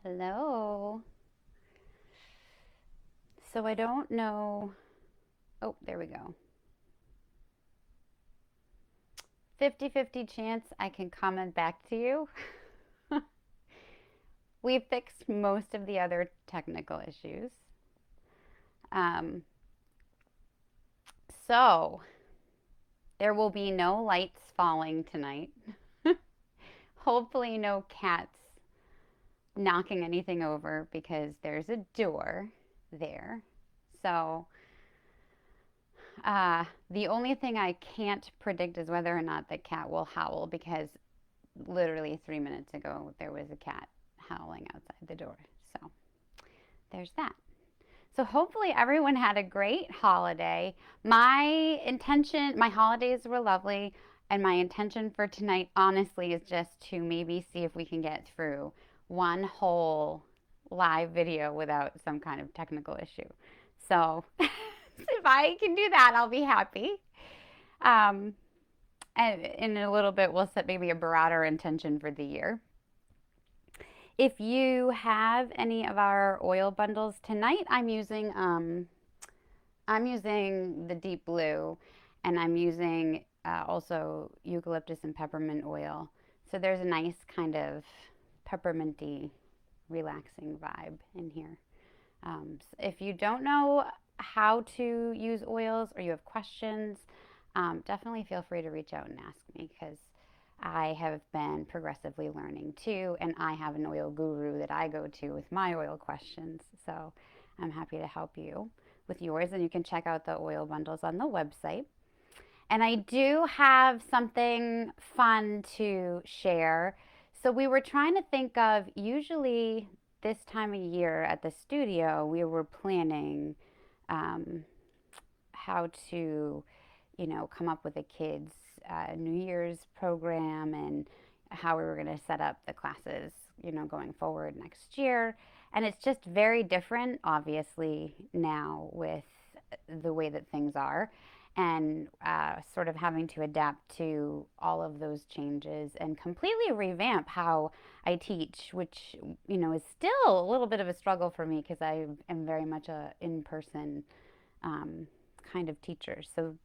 Hello. So I don't know. Oh, there we go. 50-50 chance I can comment back to you. We fixed most of the other technical issues. Um, so there will be no lights falling tonight. Hopefully, no cats knocking anything over because there's a door there. So the only thing I can't predict is whether or not the cat will howl because literally 3 minutes ago there was a cat howling outside the door. So there's that. So hopefully everyone had a great holiday. My holidays were lovely, and my intention for tonight, honestly, is just to maybe see if we can get through one whole live video without some kind of technical issue. So if I can do that, I'll be happy. Um, and in a little bit, we'll set maybe a broader intention for the year. If you have any of our oil bundles tonight, I'm using the deep blue, and I'm using also eucalyptus and peppermint oil. So there's a nice kind of pepperminty, relaxing vibe in here. If you don't know how to use oils or you have questions, definitely feel free to reach out and ask me because I have been progressively learning too, and I have an oil guru that I go to with my oil questions. So I'm happy to help you with yours, and you can check out the oil bundles on the website. And I do have something fun to share. So we were trying to think of usually this time of year at the studio, we were planning um, how to, come up with a kids' New Year's program and how we were going to set up the classes, going forward next year. And it's just very different, obviously, now with the way that things are and sort of having to adapt to all of those changes and completely revamp how I teach, which, is still a little bit of a struggle for me because I am very much a in-person um, kind of teacher. So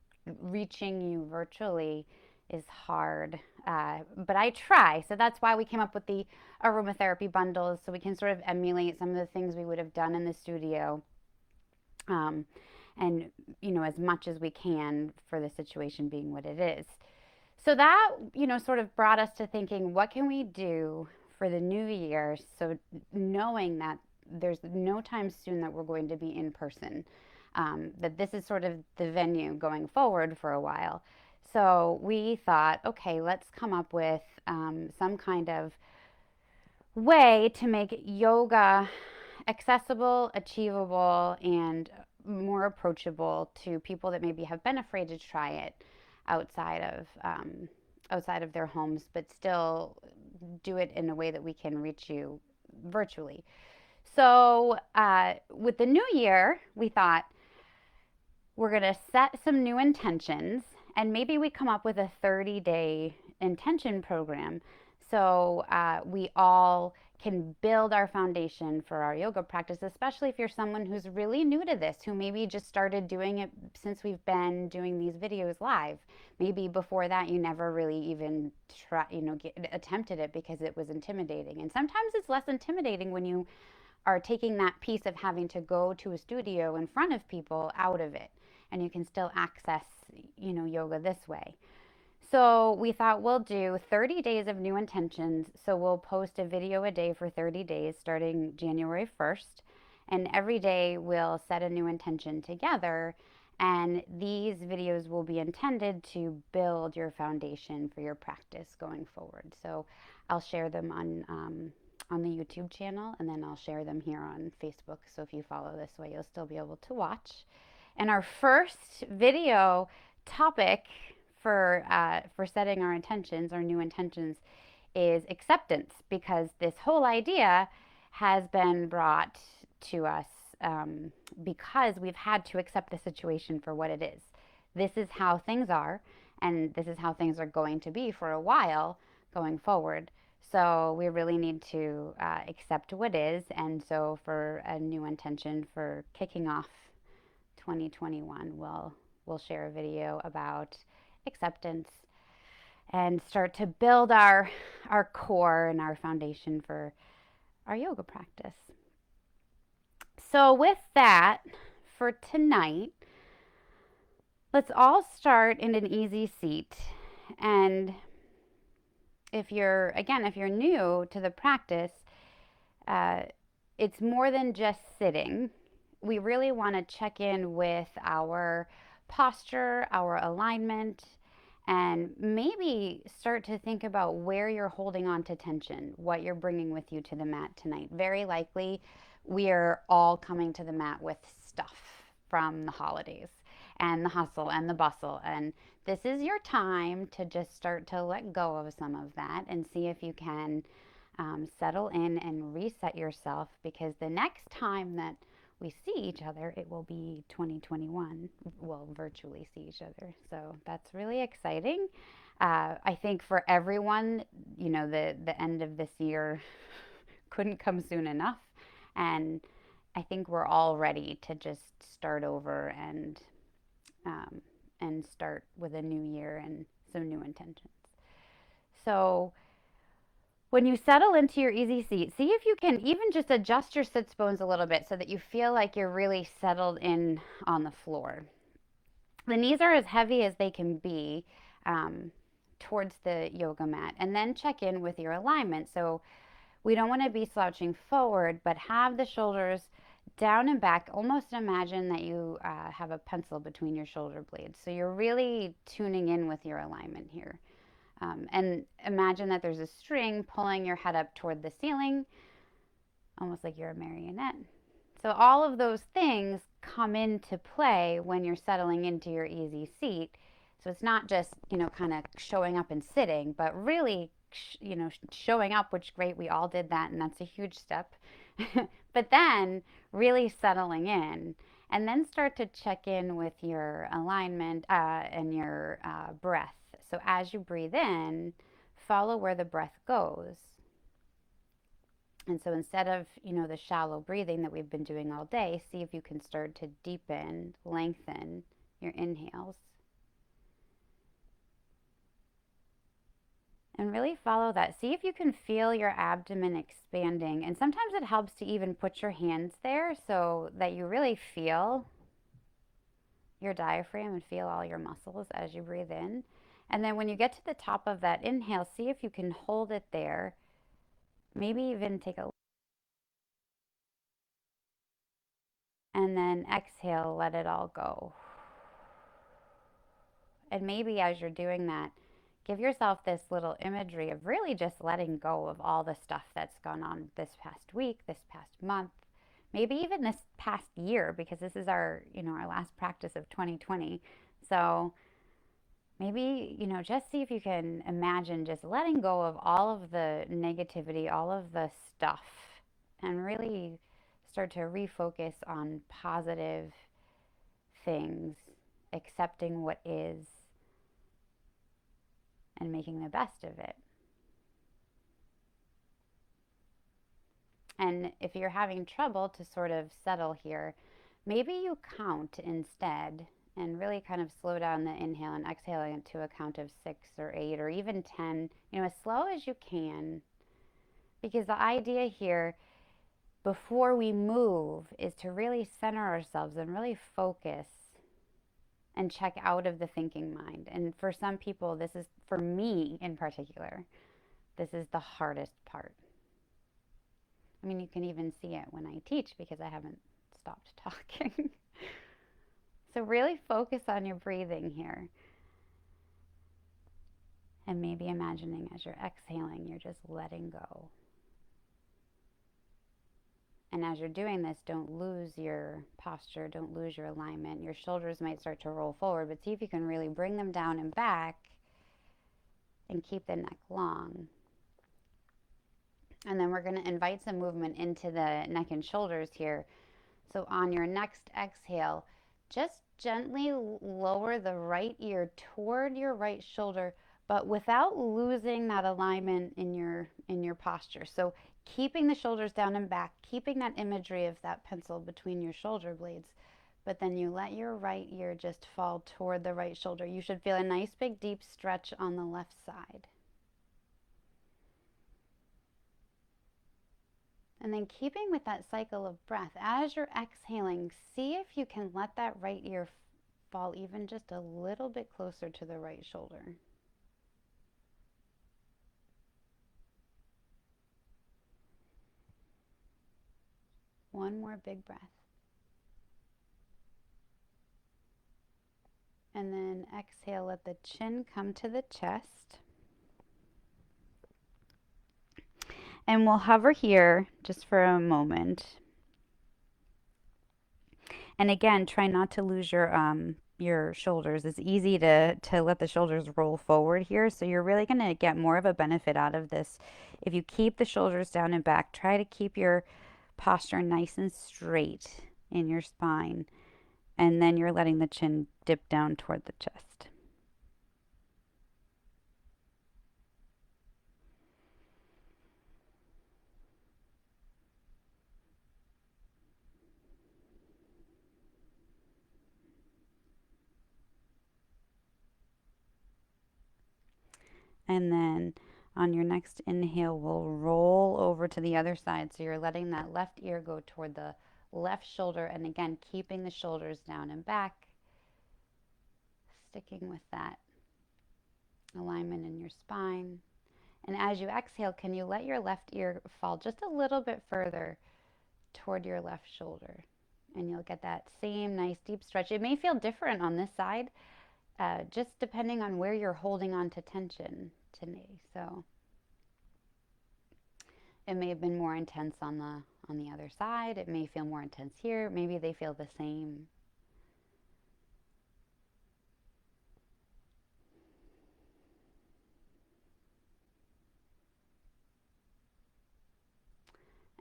reaching you virtually is hard, but I try. So that's why we came up with the aromatherapy bundles so we can sort of emulate some of the things we would have done in the studio. Um, and, as much as we can for the situation being what it is. So that, sort of brought us to thinking, what can we do for the new year? So knowing that there's no time soon that we're going to be in person, that this is sort of the venue going forward for a while. So we thought, okay, let's come up with some kind of way to make yoga accessible, achievable, and more approachable to people that maybe have been afraid to try it outside of outside of their homes, but still do it in a way that we can reach you virtually. So with the new year, we thought we're going to set some new intentions, and maybe we come up with a 30-day intention program so we all can build our foundation for our yoga practice, especially if you're someone who's really new to this, who maybe just started doing it since we've been doing these videos live. Maybe before that you never really even attempted it because it was intimidating. And sometimes it's less intimidating when you are taking that piece of having to go to a studio in front of people out of it, and you can still access, yoga this way. So we thought we'll do 30 days of new intentions. So we'll post a video a day for 30 days starting January 1st. And every day we'll set a new intention together. And these videos will be intended to build your foundation for your practice going forward. So I'll share them on the YouTube channel, and then I'll share them here on Facebook. So if you follow this way, you'll still be able to watch. And our first video topic for setting our intentions, our new intentions, is acceptance, because this whole idea has been brought to us because we've had to accept the situation for what it is. This is how things are, and this is how things are going to be for a while going forward. So we really need to accept what is. And so for a new intention for kicking off 2021, we'll share a video about acceptance and start to build our core and our foundation for our yoga practice. So with that, for tonight, let's all start in an easy seat. And if you're new to the practice, uh, it's more than just sitting. We really want to check in with our posture, our alignment, and maybe start to think about where you're holding on to tension, what you're bringing with you to the mat tonight. Very likely, we are all coming to the mat with stuff from the holidays and the hustle and the bustle. And this is your time to just start to let go of some of that and see if you can settle in and reset yourself, because the next time that we see each other, it will be 2021. We'll virtually see each other. So that's really exciting. I think for everyone, the end of this year couldn't come soon enough. And I think we're all ready to just start over um, and start with a new year and some new intentions. So when you settle into your easy seat, see if you can even just adjust your sits bones a little bit so that you feel like you're really settled in on the floor. The knees are as heavy as they can be towards the yoga mat, and then check in with your alignment. So we don't want to be slouching forward, but have the shoulders down and back. Almost imagine that you have a pencil between your shoulder blades. So you're really tuning in with your alignment here. And imagine that there's a string pulling your head up toward the ceiling, almost like you're a marionette. So all of those things come into play when you're settling into your easy seat. So it's not just, kind of showing up and sitting, but really, showing up, which great, we all did that, and that's a huge step. But then really settling in, and then start to check in with your alignment and your breath. So as you breathe in, follow where the breath goes. And so instead of, the shallow breathing that we've been doing all day, see if you can start to deepen, lengthen your inhales. And really follow that. See if you can feel your abdomen expanding. And sometimes it helps to even put your hands there so that you really feel your diaphragm and feel all your muscles as you breathe in. And then when you get to the top of that inhale, see if you can hold it there. Maybe even take a, and then exhale, let it all go. And maybe as you're doing that, give yourself this little imagery of really just letting go of all the stuff that's gone on this past week, this past month, maybe even this past year, because this is our last practice of 2020. So maybe, just see if you can imagine just letting go of all of the negativity, all of the stuff, and really start to refocus on positive things, accepting what is, and making the best of it. And if you're having trouble to sort of settle here, maybe you count instead and really kind of slow down the inhale and exhaling to a count of 6 or 8 or even 10, as slow as you can. Because the idea here before we move is to really center ourselves and really focus and check out of the thinking mind. And for some people, this is, for me in particular, this is the hardest part. I mean, you can even see it when I teach because I haven't stopped talking. So really focus on your breathing here. And maybe imagining as you're exhaling, you're just letting go. And as you're doing this, don't lose your posture, don't lose your alignment. Your shoulders might start to roll forward, but see if you can really bring them down and back and keep the neck long. And then we're going to invite some movement into the neck and shoulders here. So on your next exhale, just gently lower the right ear toward your right shoulder, but without losing that alignment in your posture. So keeping the shoulders down and back, keeping that imagery of that pencil between your shoulder blades, but then you let your right ear just fall toward the right shoulder. You should feel a nice big deep stretch on the left side. And then keeping with that cycle of breath, as you're exhaling, see if you can let that right ear fall even just a little bit closer to the right shoulder. One more big breath. And then exhale, let the chin come to the chest. And we'll hover here just for a moment. And again, try not to lose your shoulders. It's easy to let the shoulders roll forward here. So you're really going to get more of a benefit out of this. If you keep the shoulders down and back, try to keep your posture nice and straight in your spine. And then you're letting the chin dip down toward the chest. And then on your next inhale, we'll roll over to the other side. So you're letting that left ear go toward the left shoulder. And again, keeping the shoulders down and back, sticking with that alignment in your spine. And as you exhale, can you let your left ear fall just a little bit further toward your left shoulder? And you'll get that same nice deep stretch. It may feel different on this side, just depending on where you're holding on to tension today. So it may have been more intense on the other side. It may feel more intense here. Maybe they feel the same.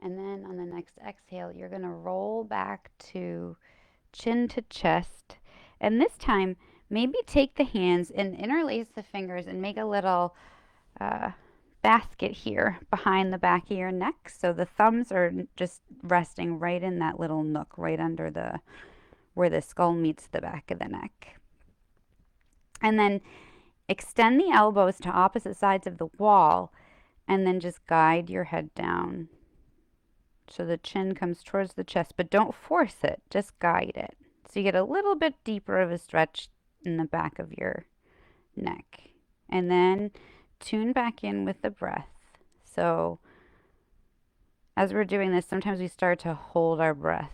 And then on the next exhale, you're going to roll back to chin to chest. And this time, maybe take the hands and interlace the fingers and make a little basket here behind the back of your neck. So the thumbs are just resting right in that little nook, right under where the skull meets the back of the neck. And then extend the elbows to opposite sides of the wall, and then just guide your head down. So the chin comes towards the chest, but don't force it, just guide it. So you get a little bit deeper of a stretch in the back of your neck. And then tune back in with the breath. So as we're doing this, sometimes we start to hold our breath.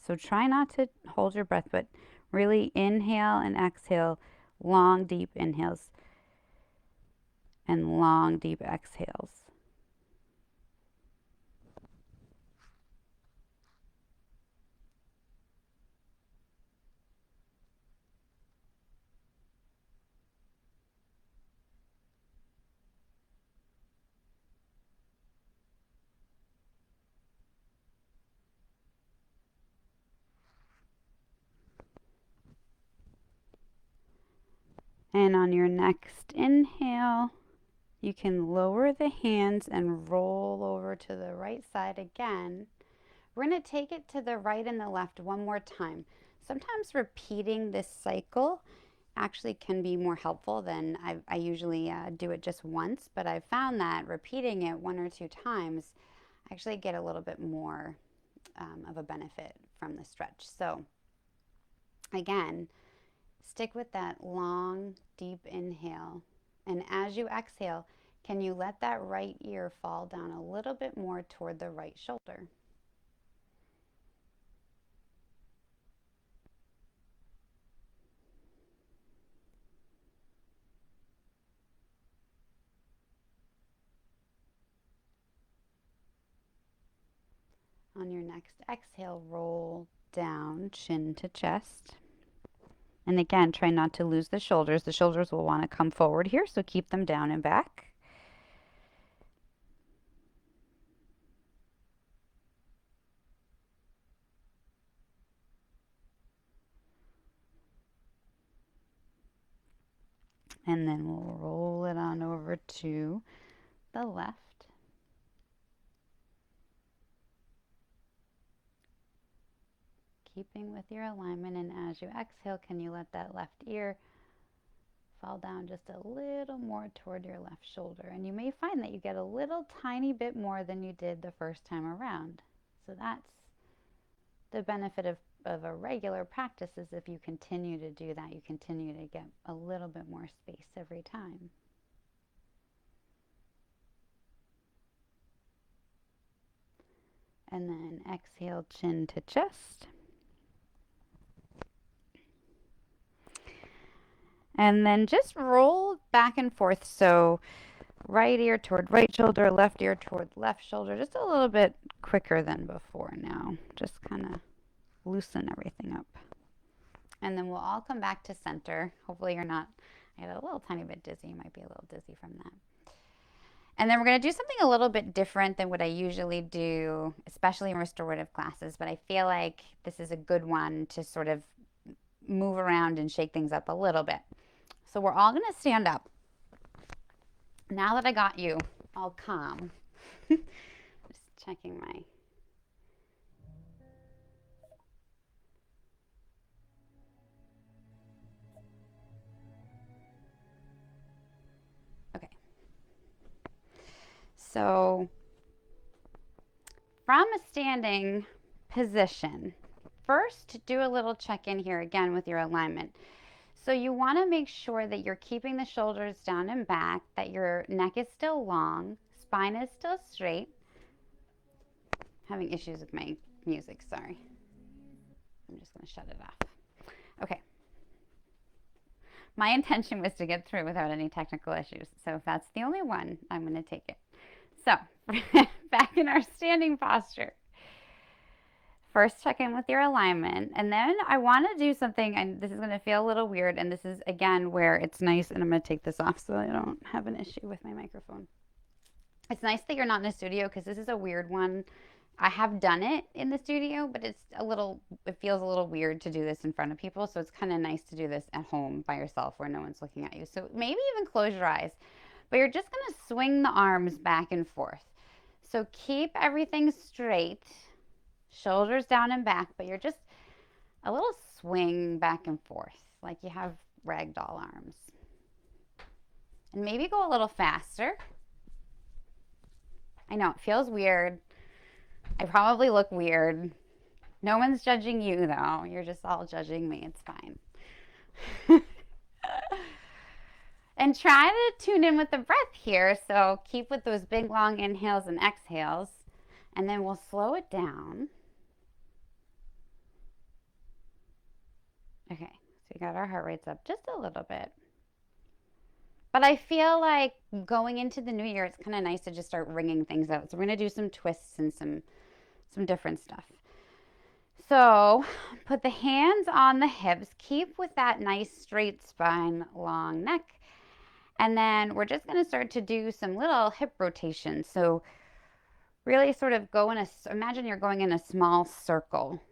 So try not to hold your breath, but really inhale and exhale, long, deep inhales and long, deep exhales. And on your next inhale, you can lower the hands and roll over to the right side again. We're going to take it to the right and the left one more time. Sometimes repeating this cycle actually can be more helpful than I usually do it just once, but I've found that repeating it one or two times, I actually get a little bit more of a benefit from the stretch. So again, stick with that long, deep inhale. And as you exhale, can you let that right ear fall down a little bit more toward the right shoulder? On your next exhale, roll down, chin to chest. And again, try not to lose the shoulders. The shoulders will want to come forward here, so keep them down and back. And then we'll roll it on over to the left. Keeping with your alignment, and as you exhale, can you let that left ear fall down just a little more toward your left shoulder? And you may find that you get a little tiny bit more than you did the first time around. So that's the benefit of a regular practice, is if you continue to do that, you continue to get a little bit more space every time. And then exhale, chin to chest. And then just roll back and forth. So right ear toward right shoulder, left ear toward left shoulder, just a little bit quicker than before now. Just kind of loosen everything up. And then we'll all come back to center. Hopefully you're not, I got a little tiny bit dizzy. You might be a little dizzy from that. And then we're going to do something a little bit different than what I usually do, especially in restorative classes, but I feel like this is a good one to sort of move around and shake things up a little bit. So we're all going to stand up. Now that I got you all calm, just checking my... Okay. So from a standing position, first do a little check-in here again with your alignment. So you want to make sure that you're keeping the shoulders down and back, that your neck is still long, spine is still straight. Having issues with my music, sorry. I'm just going to shut it off. Okay. My intention was to get through without any technical issues. So if that's the only one, I'm going to take it. So back in our standing posture. First, check in with your alignment, and then I want to do something, and this is going to feel a little weird, and this is, again, where it's nice, and I'm going to take this off so I don't have an issue with my microphone. It's nice that you're not in a studio, because this is a weird one. I have done it in the studio, but it feels a little weird to do this in front of people, so it's kind of nice to do this at home by yourself where no one's looking at you. So maybe even close your eyes, but you're just going to swing the arms back and forth. So keep everything straight. Shoulders down and back, but you're just a little swing back and forth like you have ragdoll arms. And maybe go a little faster. I know it feels weird. I probably look weird. No one's judging you though. You're just all judging me. It's fine. And try to tune in with the breath here. So keep with those big long inhales and exhales. And then we'll slow it down. Okay, so we got our heart rates up just a little bit. But I feel like going into the new year, it's kind of nice to just start ringing things out. So we're going to do some twists and some different stuff. So put the hands on the hips. Keep with that nice straight spine, long neck. And then we're just going to start to do some little hip rotations. So really sort of imagine you're going in a small circle,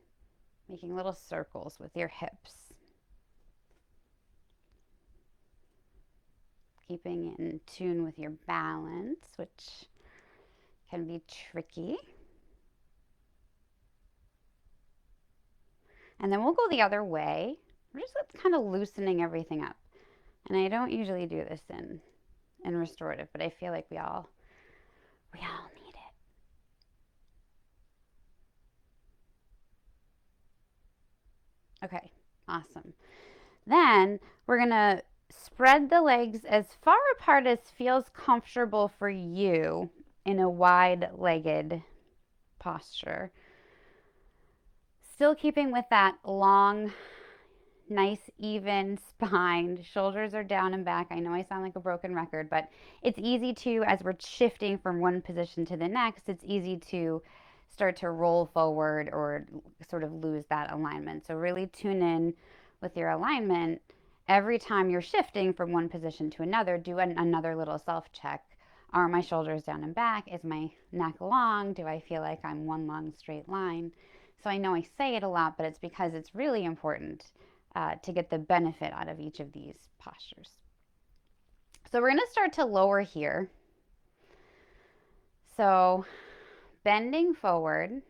making little circles with your hips. Keeping in tune with your balance, which can be tricky. And then we'll go the other way. We're just kind of loosening everything up. And I don't usually do this in restorative, but I feel like we all need it. Okay, awesome. Then we're going to spread the legs as far apart as feels comfortable for you in a wide-legged posture. Still keeping with that long, nice, even spine. Shoulders are down and back. I know I sound like a broken record, but it's easy to, as we're shifting from one position to the next, it's easy to start to roll forward or sort of lose that alignment. So really tune in with your alignment. Every time you're shifting from one position to another, do another little self-check. Are my shoulders down and back? Is my neck long? Do I feel like I'm one long straight line? So I know I say it a lot, but it's because it's really important to get the benefit out of each of these postures. So we're going to start to lower here. So bending forward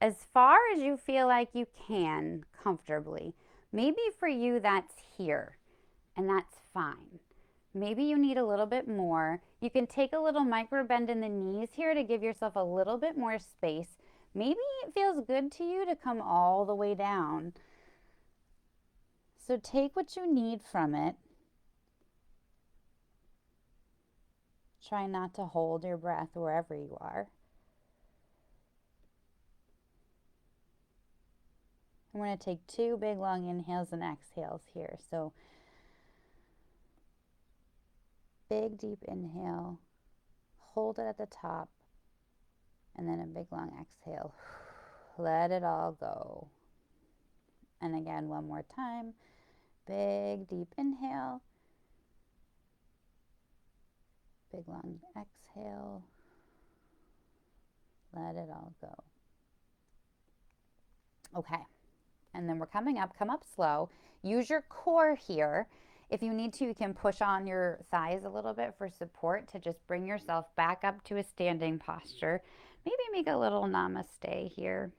as far as you feel like you can comfortably. Maybe for you that's here, and that's fine. Maybe you need a little bit more. You can take a little micro bend in the knees here to give yourself a little bit more space. Maybe it feels good to you to come all the way down. So take what you need from it. Try not to hold your breath wherever you are. I'm going to take 2 big long inhales and exhales here. So big deep inhale, hold it at the top, and then a big long exhale. Let it all go. And again, one more time. Big deep inhale, big long exhale. Let it all go. Okay. And then we're coming up. Come up slow. Use your core here. If you need to, you can push on your thighs a little bit for support to just bring yourself back up to a standing posture. Maybe make a little namaste here.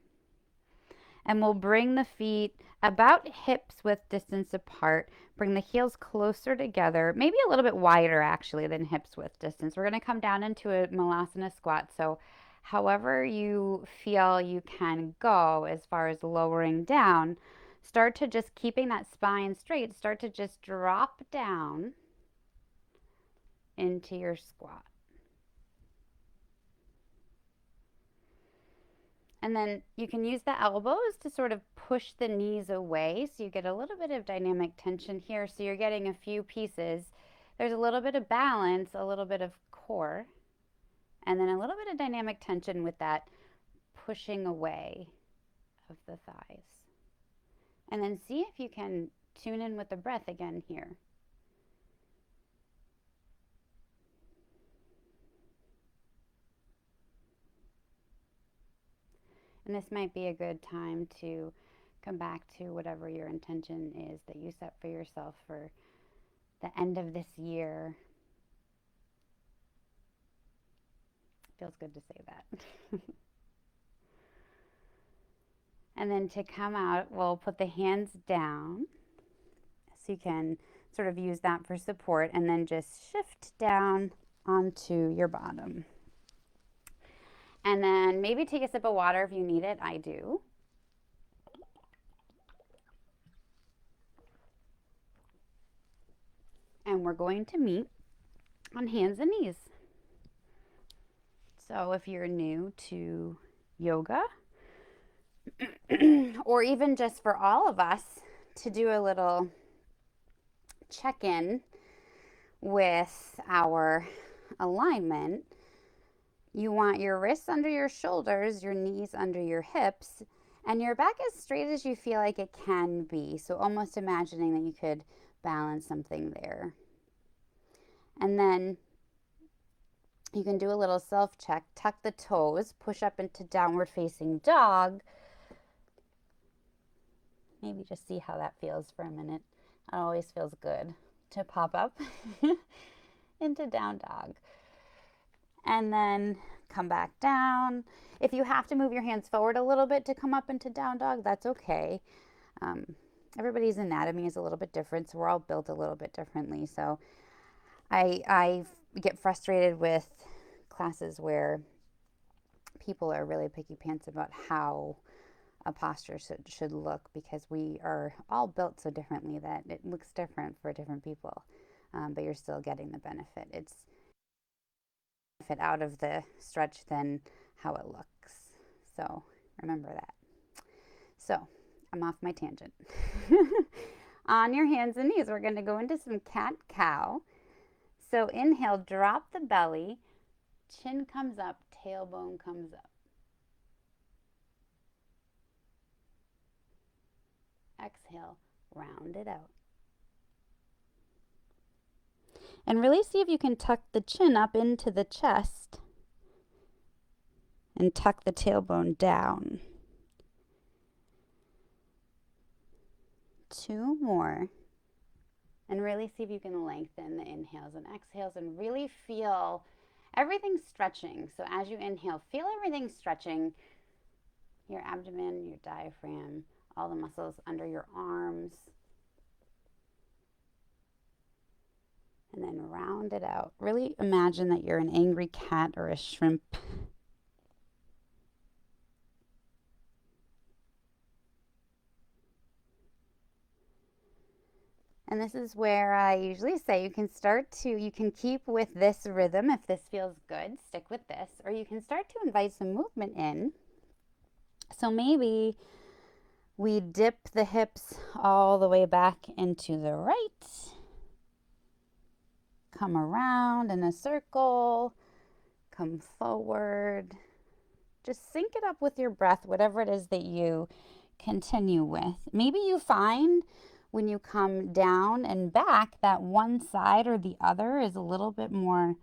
And we'll bring the feet about hips width distance apart. Bring the heels closer together, maybe a little bit wider actually than hips width distance. We're going to come down into a malasana squat. So however you feel you can go as far as lowering down, start to just keeping that spine straight, start to just drop down into your squat. And then you can use the elbows to sort of push the knees away so you get a little bit of dynamic tension here. So you're getting a few pieces. There's a little bit of balance, a little bit of core, and then a little bit of dynamic tension with that pushing away of the thighs. And then see if you can tune in with the breath again here. And this might be a good time to come back to whatever your intention is that you set for yourself for the end of this year. Feels good to say that. And then to come out, we'll put the hands down so you can sort of use that for support, and then just shift down onto your bottom. And then maybe take a sip of water if you need it. I do. And we're going to meet on hands and knees. So if you're new to yoga, or even just for all of us to do a little check-in with our alignment, you want your wrists under your shoulders, your knees under your hips, and your back as straight as you feel like it can be. So almost imagining that you could balance something there. And then you can do a little self-check. Tuck the toes, push up into downward facing dog. Maybe just see how that feels for a minute. It always feels good to pop up into down dog. And then come back down. If you have to move your hands forward a little bit to come up into down dog, that's okay. Everybody's anatomy is a little bit different, so we're all built a little bit differently. So I get frustrated with classes where people are really picky pants about how a posture should look, because we are all built so differently that it looks different for different people, but you're still getting the benefit. It's benefit out of the stretch than how it looks. So remember that. So I'm off my tangent. On your hands and knees, we're going to go into some cat-cow. So inhale, drop the belly, chin comes up, tailbone comes up. Exhale, round it out. And really see if you can tuck the chin up into the chest and tuck the tailbone down. 2 more. And really see if you can lengthen the inhales and exhales and really feel everything stretching. So as you inhale, feel everything stretching, your abdomen, your diaphragm, all the muscles under your arms. And then round it out. Really imagine that you're an angry cat or a shrimp. And this is where I usually say you can keep with this rhythm if this feels good, stick with this, or you can start to invite some movement in. So maybe we dip the hips all the way back into the right, come around in a circle, come forward. Just sync it up with your breath, whatever it is that you continue with. Maybe you find when you come down and back that one side or the other is a little bit more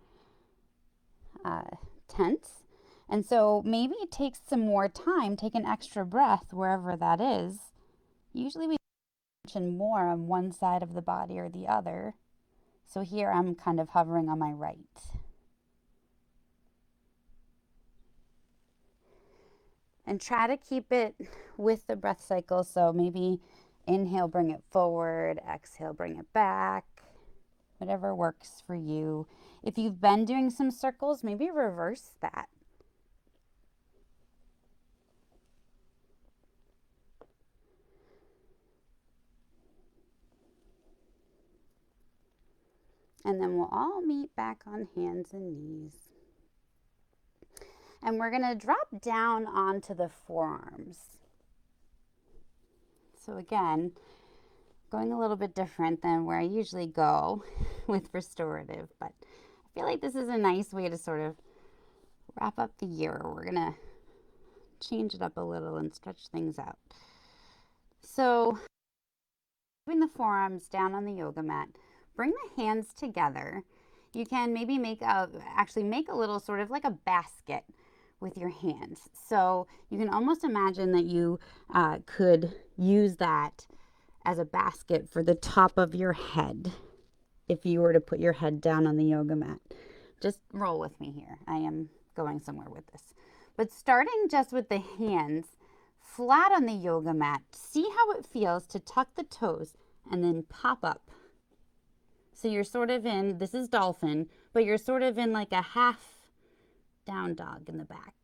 tense. And so maybe it takes some more time, take an extra breath wherever that is. Usually we tension more on one side of the body or the other. So here I'm kind of hovering on my right. And try to keep it with the breath cycle. So maybe inhale, bring it forward, exhale, bring it back, whatever works for you. If you've been doing some circles, maybe reverse that. And then we'll all meet back on hands and knees. And we're going to drop down onto the forearms. So again, going a little bit different than where I usually go with restorative, but I feel like this is a nice way to sort of wrap up the year. We're going to change it up a little and stretch things out. So, moving the forearms down on the yoga mat, bring the hands together. You can maybe make a little sort of like a basket with your hands. So you can almost imagine that you could use that as a basket for the top of your head if you were to put your head down on the yoga mat. Just roll with me here. I am going somewhere with this. But starting just with the hands flat on the yoga mat, see how it feels to tuck the toes and then pop up. So you're sort of in, this is dolphin, but you're sort of in like a half down dog in the back.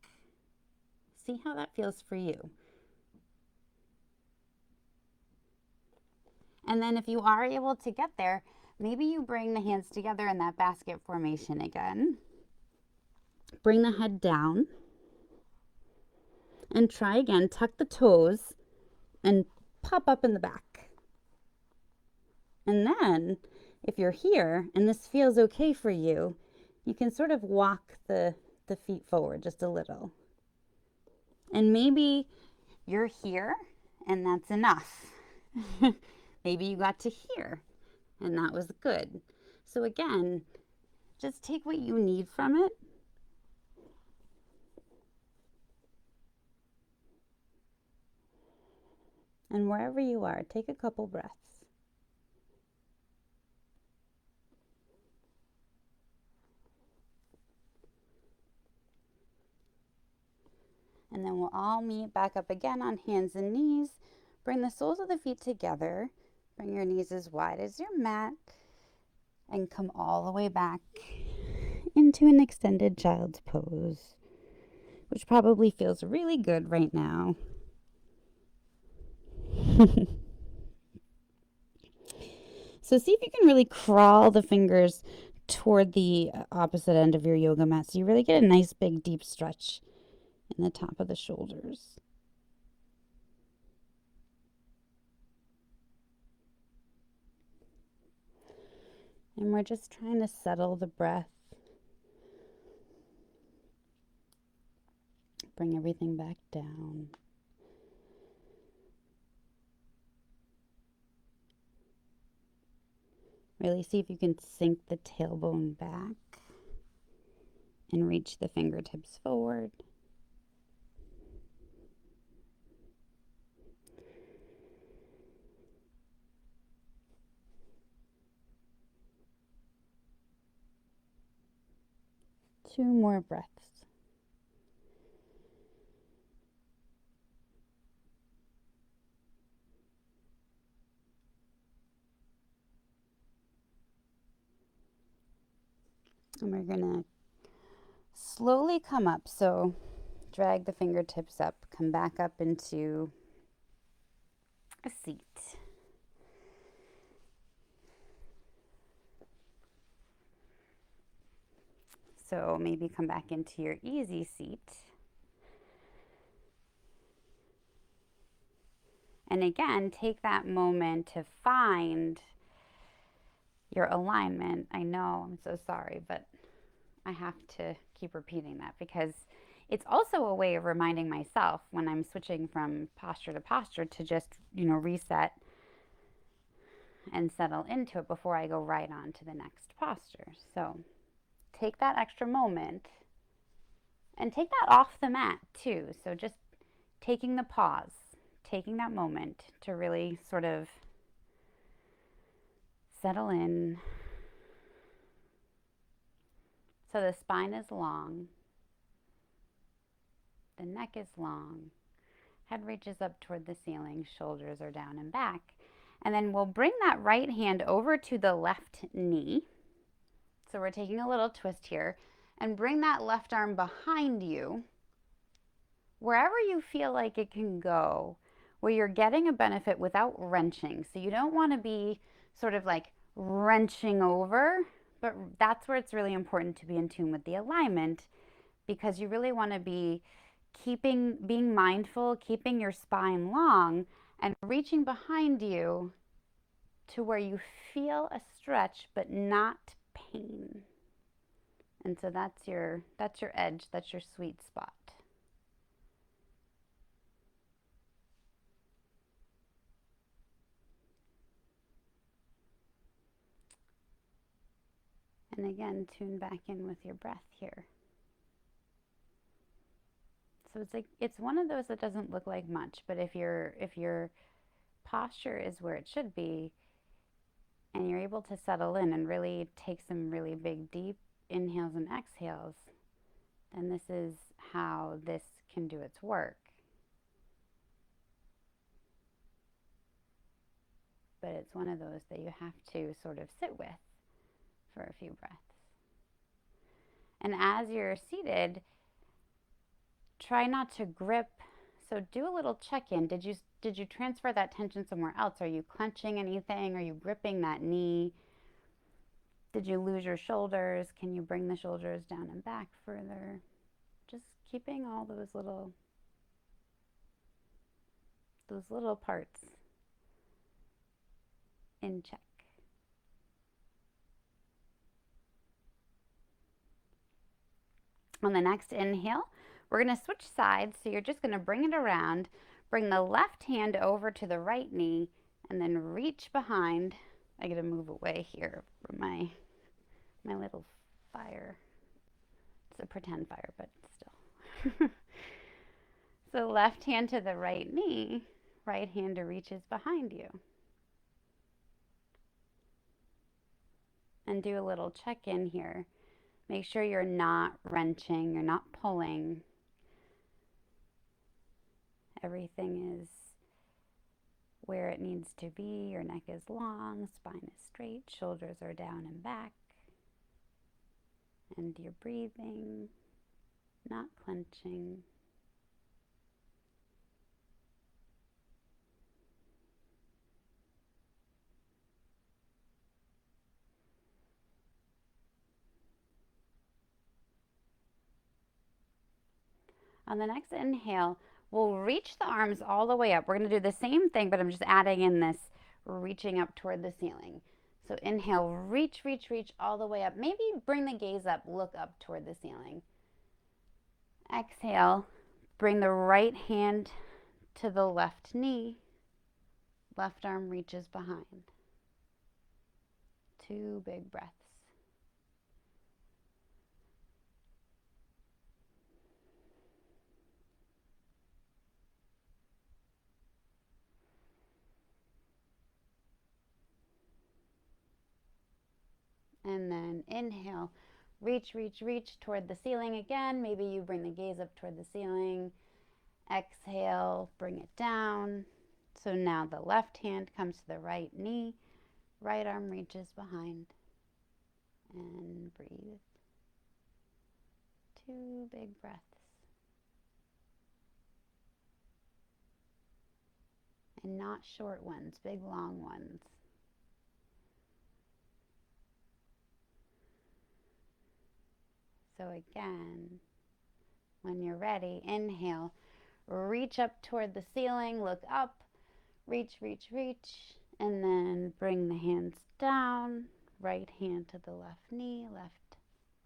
See how that feels for you. And then if you are able to get there, maybe you bring the hands together in that basket formation again. Bring the head down. And try again, tuck the toes and pop up in the back. And then, if you're here and this feels okay for you, you can sort of walk the feet forward just a little. And maybe you're here and that's enough. Maybe you got to here and that was good. So again, just take what you need from it. And wherever you are, take a couple breaths. And then we'll all meet back up again on hands and knees. Bring the soles of the feet together. Bring your knees as wide as your mat. And come all the way back into an extended child's pose, which probably feels really good right now. So see if you can really crawl the fingers toward the opposite end of your yoga mat so you really get a nice big deep stretch in the top of the shoulders. And we're just trying to settle the breath. Bring everything back down. Really see if you can sink the tailbone back and reach the fingertips forward. 2 more breaths. And we're going to slowly come up. So drag the fingertips up, come back up into a seat. So maybe come back into your easy seat. And again, take that moment to find your alignment. I know, I'm so sorry, but I have to keep repeating that because it's also a way of reminding myself when I'm switching from posture to posture to just, reset and settle into it before I go right on to the next posture. So take that extra moment and take that off the mat too. So just taking the pause, taking that moment to really sort of settle in. So the spine is long, the neck is long, head reaches up toward the ceiling, shoulders are down and back. And then we'll bring that right hand over to the left knee. So we're taking a little twist here and bring that left arm behind you, wherever you feel like it can go, where you're getting a benefit without wrenching. So you don't want to be sort of like wrenching over, but that's where it's really important to be in tune with the alignment, because you really want to be being mindful, keeping your spine long and reaching behind you to where you feel a stretch but not pain. And so that's your edge, that's your sweet spot. And again, tune back in with your breath here. So it's one of those that doesn't look like much, but if your posture is where it should be and you're able to settle in and really take some really big deep inhales and exhales, then this is how this can do its work. But it's one of those that you have to sort of sit with for a few breaths. And as you're seated, try not to grip. So do a little check-in. Did you transfer that tension somewhere else? Are you clenching anything? Are you gripping that knee? Did you lose your shoulders? Can you bring the shoulders down and back further? Just keeping all those little parts in check. On the next inhale, we're going to switch sides. So you're just going to bring it around, bring the left hand over to the right knee, and then reach behind. I got to move away here from my little fire. It's a pretend fire, but still. So left hand to the right knee, right hand reaches behind you. And do a little check-in here. Make sure you're not wrenching, you're not pulling. Everything is where it needs to be. Your neck is long, spine is straight, shoulders are down and back. And you're breathing, not clenching. On the next inhale, we'll reach the arms all the way up. We're going to do the same thing, but I'm just adding in this reaching up toward the ceiling. So inhale, reach, reach, reach all the way up. Maybe bring the gaze up, look up toward the ceiling. Exhale, bring the right hand to the left knee. Left arm reaches behind. 2 big breaths. And then inhale, Reach, reach, reach toward the ceiling again. Maybe you bring the gaze up toward the ceiling. Exhale, bring it down. So now the left hand comes to the right knee. Right arm reaches behind. And breathe. 2 big breaths. And not short ones, big long ones. So again, when you're ready, inhale, reach up toward the ceiling, look up, reach, reach, reach, and then bring the hands down, right hand to the left knee, left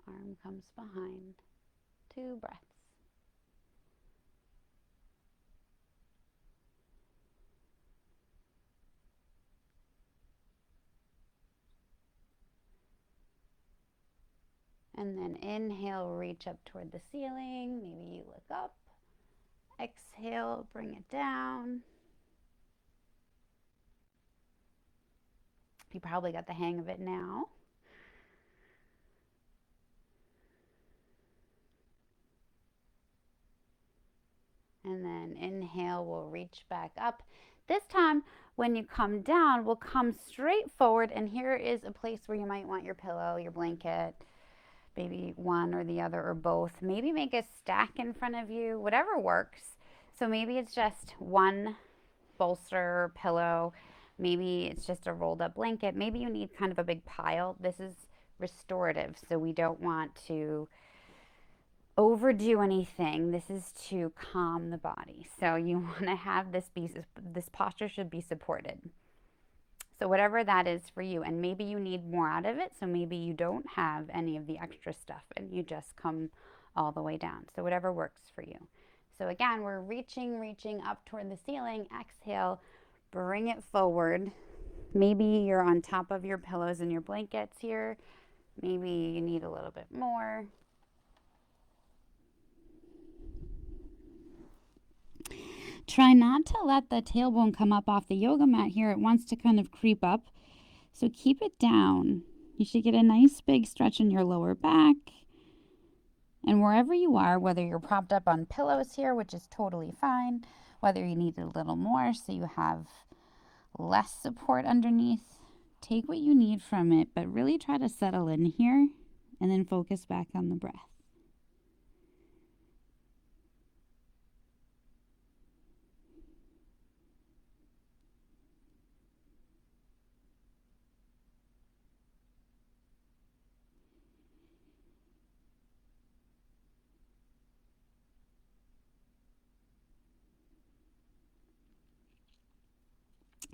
arm comes behind. 2 breaths. And then inhale, reach up toward the ceiling. Maybe you look up. Exhale, bring it down. You probably got the hang of it now. And then inhale, we'll reach back up. This time, when you come down, we'll come straight forward. And here is a place where you might want your pillow, your blanket, maybe one or the other or both. Maybe make a stack in front of you, whatever works. So maybe it's just one bolster or pillow. Maybe it's just a rolled up blanket. Maybe you need kind of a big pile. This is restorative, so we don't want to overdo anything. This is to calm the body. So you want to have this posture should be supported. So whatever that is for you, and maybe you need more out of it, so maybe you don't have any of the extra stuff and you just come all the way down. So whatever works for you. So again, we're reaching up toward the ceiling. Exhale, bring it forward. Maybe you're on top of your pillows and your blankets here. Maybe you need a little bit more. Try not to let the tailbone come up off the yoga mat here. It wants to kind of creep up. So keep it down. You should get a nice big stretch in your lower back. And wherever you are, whether you're propped up on pillows here, which is totally fine, whether you need a little more so you have less support underneath, take what you need from it, but really try to settle in here and then focus back on the breath.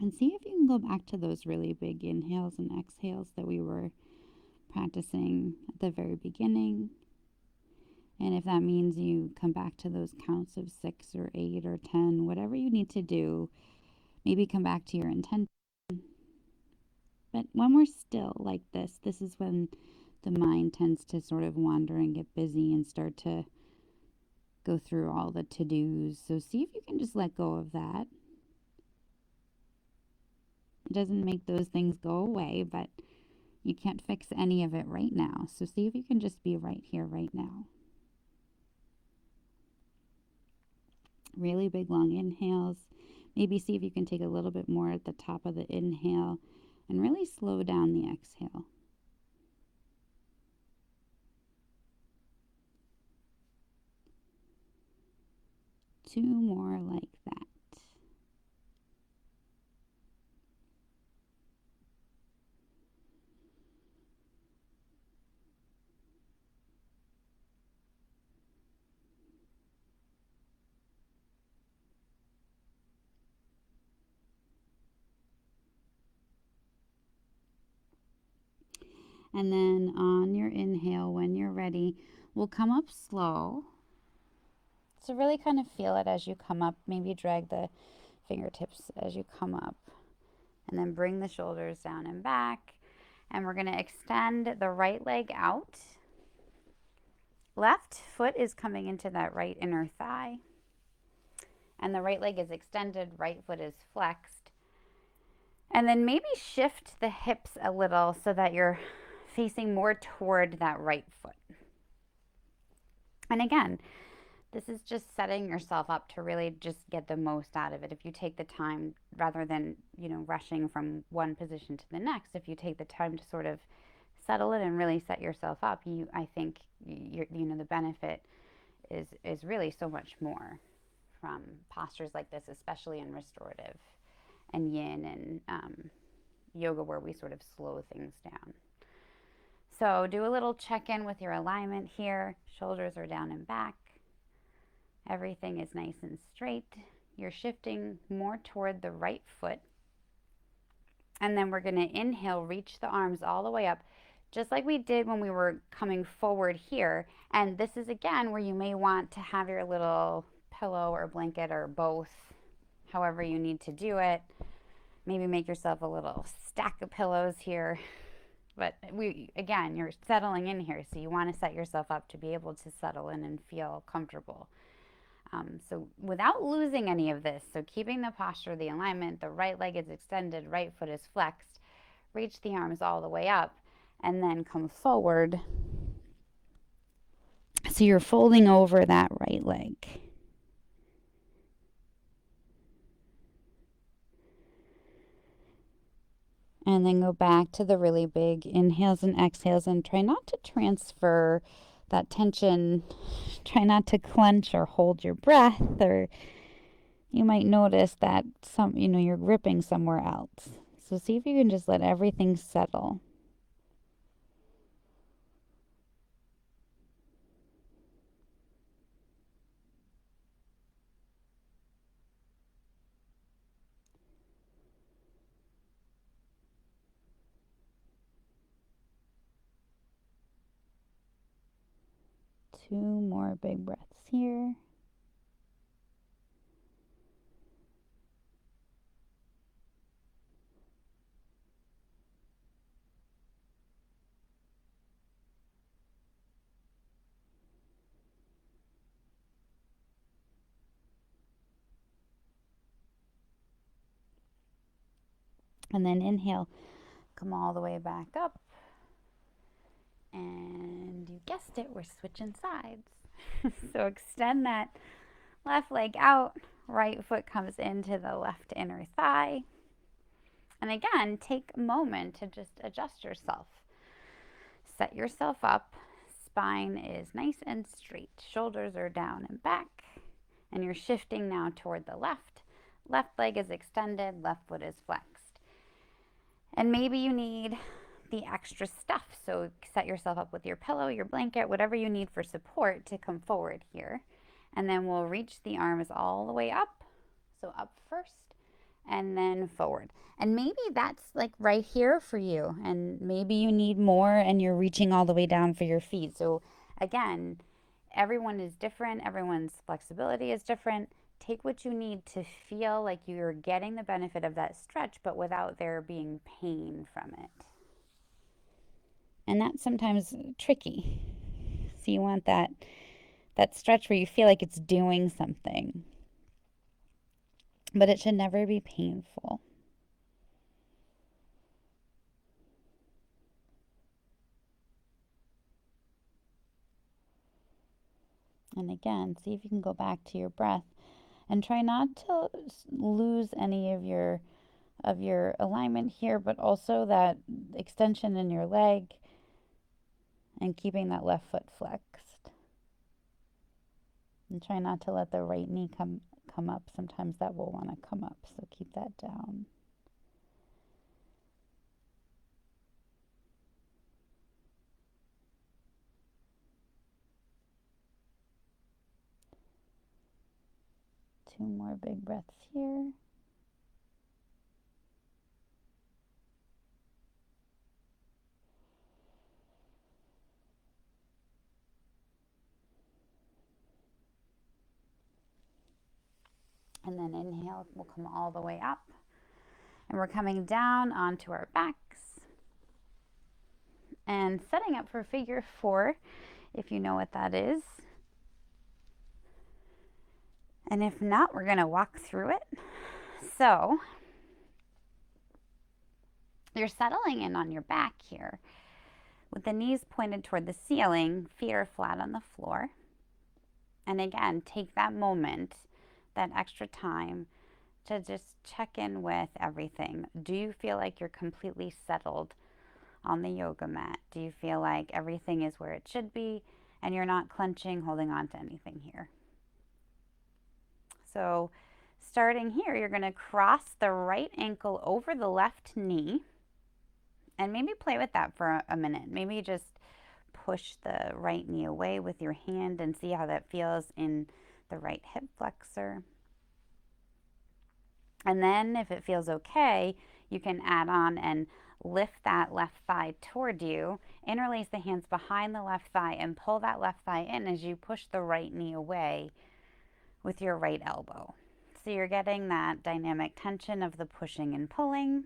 And see if you can go back to those really big inhales and exhales that we were practicing at the very beginning. And if that means you come back to those counts of 6 or 8 or 10, whatever you need to do, maybe come back to your intention. But when we're still like this is when the mind tends to sort of wander and get busy and start to go through all the to-dos. So see if you can just let go of that. It doesn't make those things go away, but you can't fix any of it right now. So see if you can just be right here, right now. Really big, long inhales. Maybe see if you can take a little bit more at the top of the inhale and really slow down the exhale. Two more like that. And then on your inhale, when you're ready, we'll come up slow. So really kind of feel it as you come up. Maybe drag the fingertips as you come up. And then bring the shoulders down and back. And we're going to extend the right leg out. Left foot is coming into that right inner thigh. And the right leg is extended, right foot is flexed. And then maybe shift the hips a little so that your facing more toward that right foot. And again, this is just setting yourself up to really just get the most out of it. If you take the time, rather than, rushing from one position to the next, if you take the time to sort of settle it and really set yourself up, I think the benefit is really so much more from postures like this, especially in restorative and yin and yoga, where we sort of slow things down. So do a little check-in with your alignment here. Shoulders are down and back. Everything is nice and straight. You're shifting more toward the right foot. And then we're going to inhale, reach the arms all the way up, just like we did when we were coming forward here. And this is, again, where you may want to have your little pillow or blanket or both, however you need to do it. Maybe make yourself a little stack of pillows here. But again, you're settling in here, so you want to set yourself up to be able to settle in and feel comfortable. So without losing any of this, so keeping the posture, the alignment, the right leg is extended, right foot is flexed, reach the arms all the way up, and then come forward. So you're folding over that right leg. And then go back to the really big inhales and exhales, and try not to transfer that tension. Try not to clench or hold your breath, or you might notice that you're gripping somewhere else. So see if you can just let everything settle. Two more big breaths here. And then inhale, come all the way back up. And you guessed it, we're switching sides. So extend that left leg out, right foot comes into the left inner thigh. And again, take a moment to just adjust yourself. Set yourself up. Spine is nice and straight. Shoulders are down and back. And you're shifting now toward the left. Left leg is extended, left foot is flexed. And maybe you need the extra stuff. So set yourself up with your pillow, your blanket, whatever you need for support to come forward here. And then we'll reach the arms all the way up. So up first and then forward. And maybe that's like right here for you. And maybe you need more and you're reaching all the way down for your feet. So again, everyone is different. Everyone's flexibility is different. Take what you need to feel like you're getting the benefit of that stretch, but without there being pain from it. And that's sometimes tricky. So you want that stretch where you feel like it's doing something. But it should never be painful. And again, see if you can go back to your breath and try not to lose any of your alignment here, but also that extension in your leg and keeping that left foot flexed. And try not to let the right knee come up. Sometimes that will want to come up, so keep that down. Two more big breaths here. And then inhale, we'll come all the way up. And we're coming down onto our backs. And setting up for figure 4, if you know what that is. And if not, we're going to walk through it. So you're settling in on your back here. With the knees pointed toward the ceiling, feet are flat on the floor. And again, take that moment, that extra time to just check in with everything. Do you feel like you're completely settled on the yoga mat? Do you feel like everything is where it should be and you're not clenching, holding on to anything here? So starting here, you're going to cross the right ankle over the left knee and maybe play with that for a minute. Maybe just push the right knee away with your hand and see how that feels in the right hip flexor. And then if it feels okay, you can add on and lift that left thigh toward you, interlace the hands behind the left thigh and pull that left thigh in as you push the right knee away with your right elbow. So you're getting that dynamic tension of the pushing and pulling.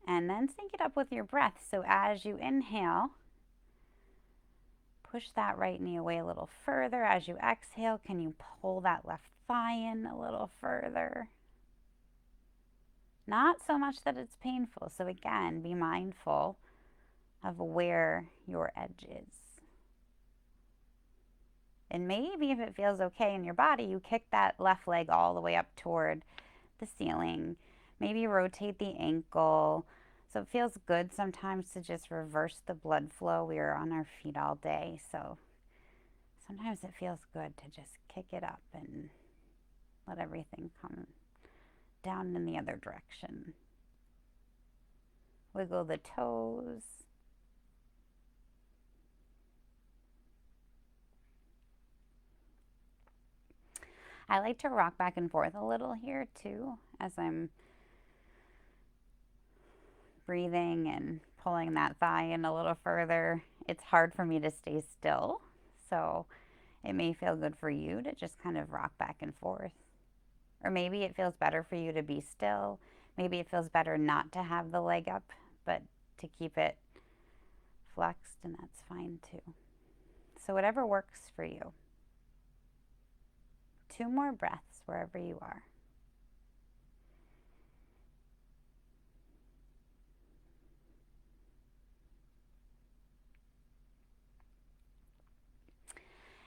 And then sync it up with your breath. So as you inhale, push that right knee away a little further. As you exhale, can you pull that left thigh in a little further? Not so much that it's painful. So again, be mindful of where your edge is. And maybe if it feels okay in your body, you kick that left leg all the way up toward the ceiling. Maybe rotate the ankle. So it feels good sometimes to just reverse the blood flow. We are on our feet all day, so sometimes it feels good to just kick it up and let everything come down in the other direction. Wiggle the toes. I like to rock back and forth a little here too as I'm breathing and pulling that thigh in a little further. It's hard for me to stay still, so it may feel good for you to just kind of rock back and forth. Or maybe it feels better for you to be still. Maybe it feels better not to have the leg up, but to keep it flexed, and that's fine too. So whatever works for you. 2 more breaths wherever you are.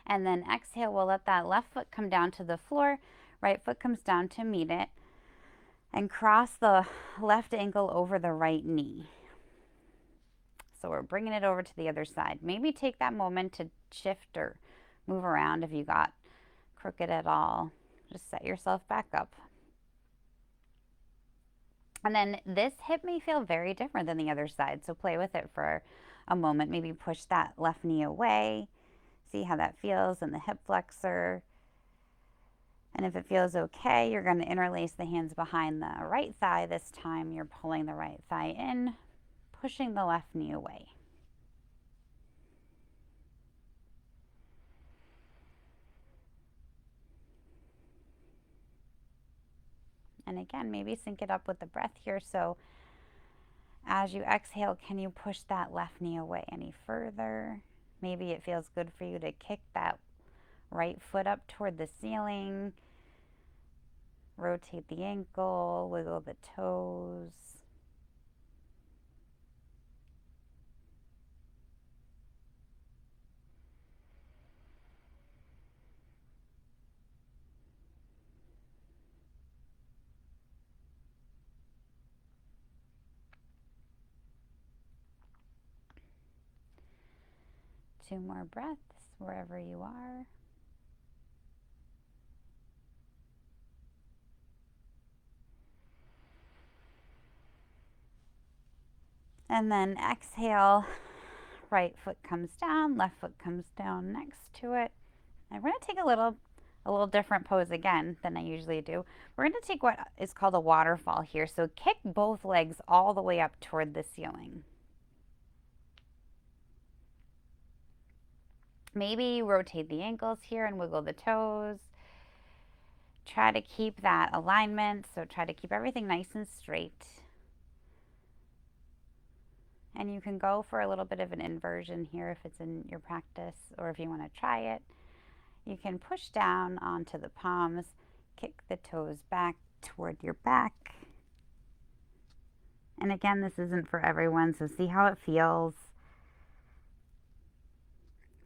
And then exhale, we'll let that left foot come down to the floor, right foot comes down to meet it, and cross the left ankle over the right knee. So we're bringing it over to the other side. Maybe take that moment to shift or move around if you got crooked at all. Just set yourself back up. And then this hip may feel very different than the other side, so play with it for a moment. Maybe push that left knee away. See how that feels in the hip flexor. And if it feels okay, you're going to interlace the hands behind the right thigh. This time you're pulling the right thigh in, pushing the left knee away. And again, maybe sync it up with the breath here. So as you exhale, can you push that left knee away any further? Maybe it feels good for you to kick that right foot up toward the ceiling. Rotate the ankle, wiggle the toes. Two more breaths wherever you are. And then exhale, right foot comes down, left foot comes down next to it. And we're going to take a little different pose again than I usually do. We're going to take what is called a waterfall here. So kick both legs all the way up toward the ceiling. Maybe rotate the ankles here and wiggle the toes. Try to keep that alignment. So try to keep everything nice and straight. And you can go for a little bit of an inversion here if it's in your practice, or if you want to try it. You can push down onto the palms, kick the toes back toward your back, And again, this isn't for everyone, so see how it feels.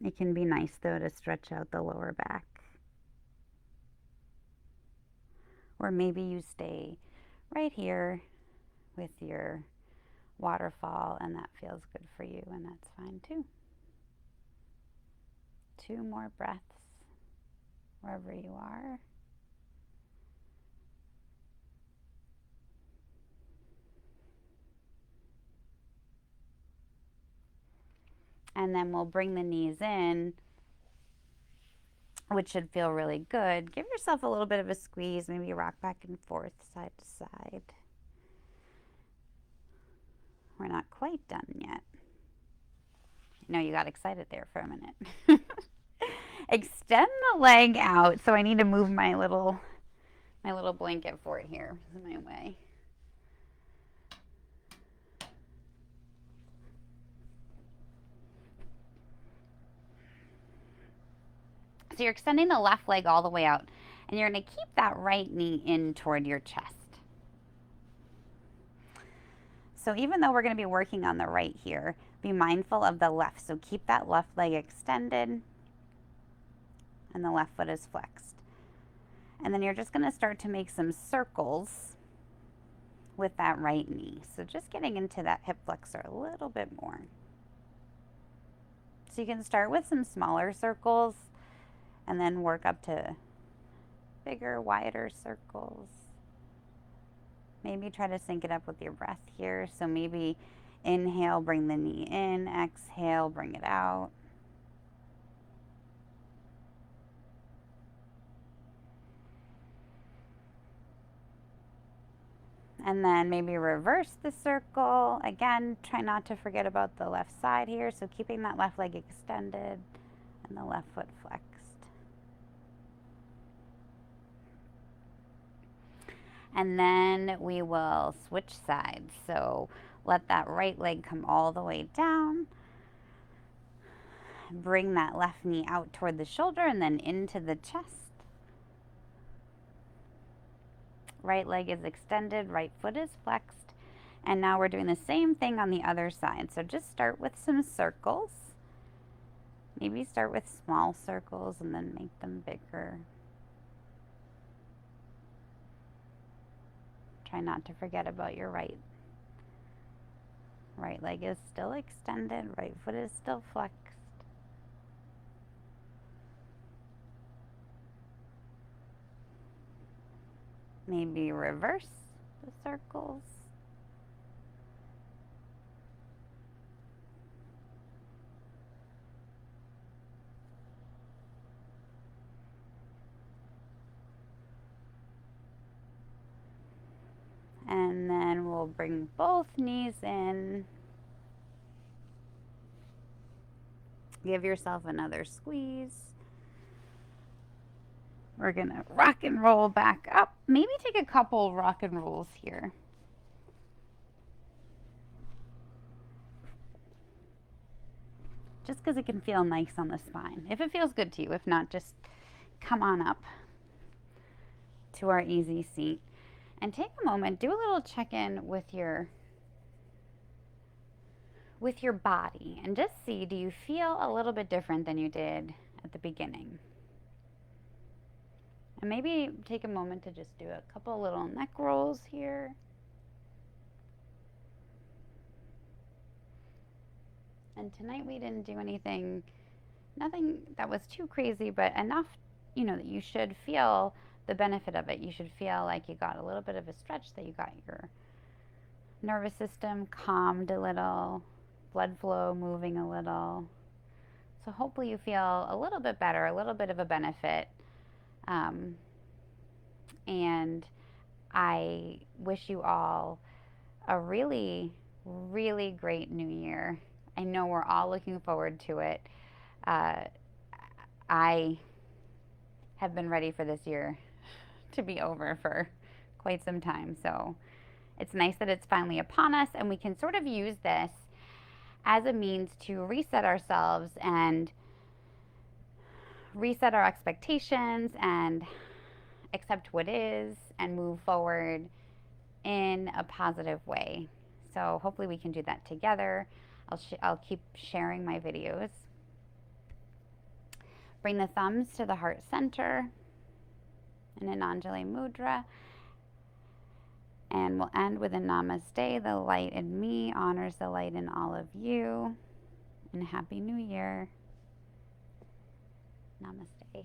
It can be nice though to stretch out the lower back. Or maybe you stay right here with your waterfall and that feels good for you, and that's fine too. 2 more breaths wherever you are. And then we'll bring the knees in, which should feel really good. Give yourself a little bit of a squeeze, maybe rock back and forth, side to side. We're not quite done yet. You know, you got excited there for a minute. Extend the leg out. So I need to move my little blanket for it here. It's in my way. So you're extending the left leg all the way out, and you're going to keep that right knee in toward your chest. So even though we're going to be working on the right here, be mindful of the left. So keep that left leg extended, and the left foot is flexed. And then you're just going to start to make some circles with that right knee. So just getting into that hip flexor a little bit more. So you can start with some smaller circles and then work up to bigger, wider circles. Maybe try to sync it up with your breath here. So maybe inhale, bring the knee in. Exhale, bring it out. And then maybe reverse the circle. Again, try not to forget about the left side here. So keeping that left leg extended and the left foot flexed. And then we will switch sides. So let that right leg come all the way down. Bring that left knee out toward the shoulder and then into the chest. Right leg is extended, right foot is flexed. And now we're doing the same thing on the other side. So just start with some circles. Maybe start with small circles and then make them bigger. Try not to forget about your right. Right leg is still extended, right foot is still flexed. Maybe reverse the circles. And then we'll bring both knees in. Give yourself another squeeze. We're gonna rock and roll back up. Maybe take a couple rock and rolls here. Just because it can feel nice on the spine. If it feels good to you. If not, just come on up to our easy seat. And take a moment, do a little check-in with your body and just see, do you feel a little bit different than you did at the beginning? And maybe take a moment to just do a couple little neck rolls here. And tonight we didn't do anything, nothing that was too crazy, but enough, you know, that you should feel the benefit of it. You should feel like you got a little bit of a stretch, that you got your nervous system calmed a little, blood flow moving a little. So hopefully you feel a little bit better, a little bit of a benefit. And I wish you all a really, really great new year. I know we're all looking forward to it. I have been ready for this year to be over for quite some time. So it's nice that it's finally upon us, and we can sort of use this as a means to reset ourselves and reset our expectations and accept what is and move forward in a positive way. So hopefully we can do that together. I'll keep sharing my videos. Bring the thumbs to the heart center in an Anjali Mudra. And we'll end with a namaste. The light in me honors the light in all of you. And Happy New Year. Namaste.